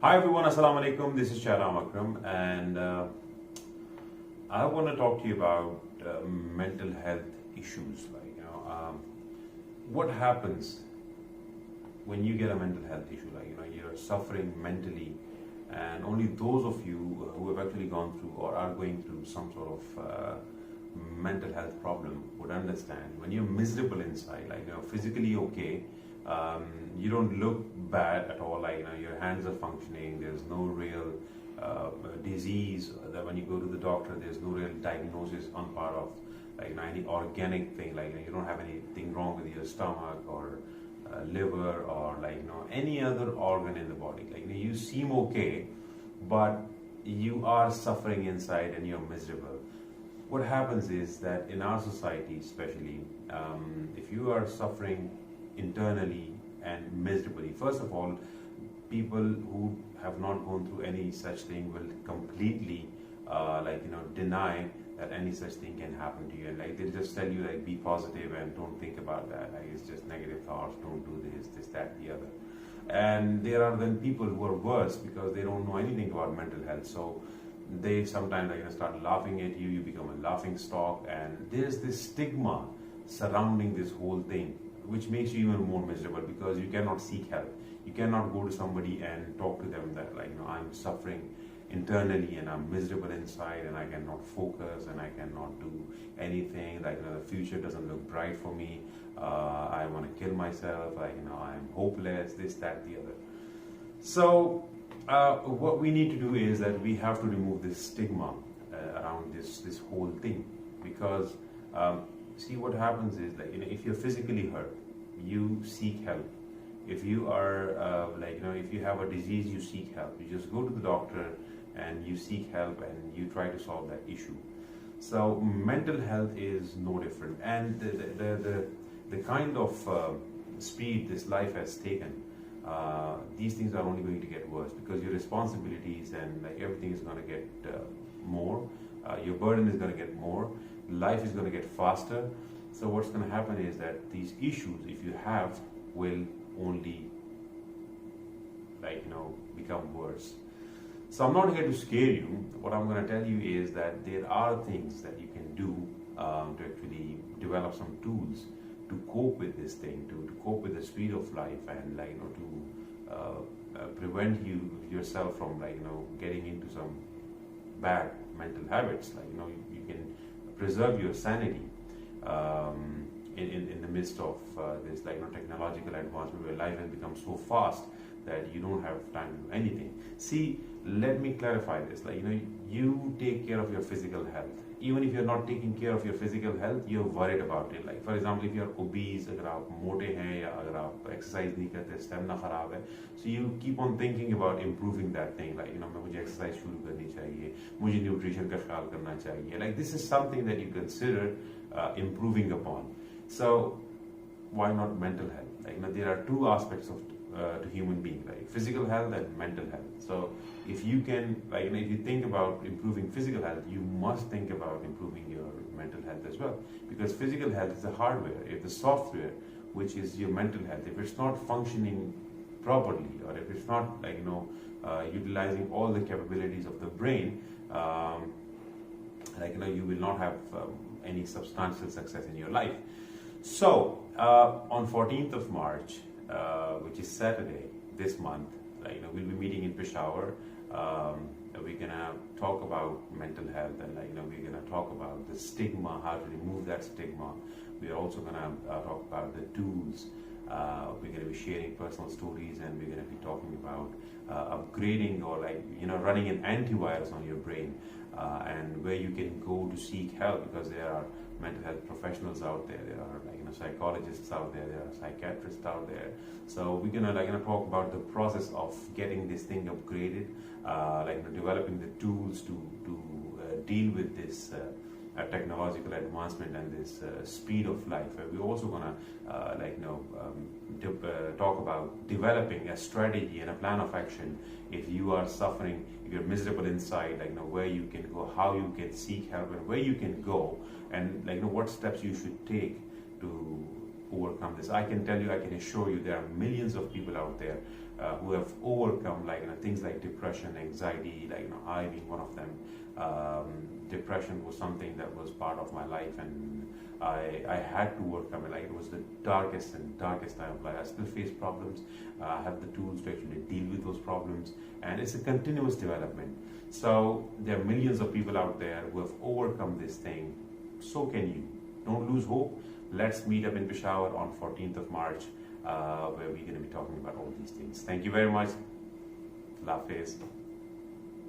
Hi everyone, Assalamu alaikum. This is Shahram Akram, and I want to talk to you about mental health issues. What happens when you get a mental health issue? You're suffering mentally, and only those of you who have actually gone through or are going through some sort of mental health problem would understand. When you're miserable inside, physically okay, you don't look bad at all. Your hands are functioning. There's no real disease. That when you go to the doctor, there's no real diagnosis on part of any organic thing. You don't have anything wrong with your stomach or liver or any other organ in the body. You seem okay, but you are suffering inside and you're miserable. What happens is that in our society, especially, if you are suffering internally and miserably, first of all, people who have not gone through any such thing will completely deny that any such thing can happen to you, and they'll just tell you be positive and don't think about that, it's just negative thoughts, don't do this, that, the other. And there are then people who are worse because they don't know anything about mental health, so they sometimes start laughing at you, you become a laughing stock, and there's this stigma surrounding this whole thing, which makes you even more miserable because you cannot seek help. You cannot go to somebody and talk to them that I'm suffering internally and I'm miserable inside and I cannot focus and I cannot do anything, the future doesn't look bright for me, I want to kill myself, I'm hopeless, this, that, the other. So what we need to do is that we have to remove this stigma around this whole thing, because see, what happens is if you're physically hurt, you seek help. If you are if you have a disease, you seek help. You just go to the doctor and you seek help and you try to solve that issue. So mental health is no different, and the kind of speed this life has taken, these things are only going to get worse because your responsibilities and everything is going to get more. Your burden is going to get more. Life is going to get faster. So what's going to happen is that these issues, if you have, will only become worse. So I'm not here to scare you. What I'm going to tell you is that there are things that you can do to actually develop some tools to cope with this thing, to cope with the speed of life, and to prevent yourself from getting into some bad mental habits. You can preserve your sanity in the midst of this technological advancement where life has become so fast that you don't have time to do anything. See, let me clarify this. You take care of your physical health. Even if you're not taking care of your physical health, you're worried about it. For example, if you're obese, अगर आप मोटे हैं या अगर आप exercise नहीं करते, stamina खराब है, so you keep on thinking about improving that thing. मुझे exercise शुरू करनी चाहिए, मुझे nutrition का ख्याल करना चाहिए. This is something that you consider improving upon. So why not mental health? There are two aspects of to human being, physical health and mental health. So if you can, if you think about improving physical health, you must think about improving your mental health as well, because physical health is the hardware. If the software, which is your mental health, if it's not functioning properly, or if it's not utilizing all the capabilities of the brain, you will not have any substantial success in your life. So on 14th of March, which is Saturday this month, we'll be meeting in Peshawar. We're gonna talk about mental health, and we're gonna talk about the stigma, how to remove that stigma. We're also gonna talk about the tools. We're gonna be sharing personal stories, and we're gonna be talking about upgrading or running an antivirus on your brain, and where you can go to seek help, because there are mental health professionals out there. There are psychologists out there. There are psychiatrists out there. So we're gonna talk about the process of getting this thing upgraded, developing the tools to deal with this technological advancement and this speed of life. We're also gonna talk about developing a strategy and a plan of action if you are suffering, if you're miserable inside, where you can go, how you can seek help, and where you can go, and what steps you should take to overcome this. I can tell you, I can assure you, there are millions of people out there who have overcome things like depression, anxiety, I being one of them. Depression was something that was part of my life, and I had to overcome it. It was the darkest time of life. I still face problems. I have the tools to actually deal with those problems, and it's a continuous development. So there are millions of people out there who have overcome this thing. So can you. Don't lose hope. Let's meet up in Peshawar on 14th of March, where we're going to be talking about all these things. Thank you very much. Allah Hafiz.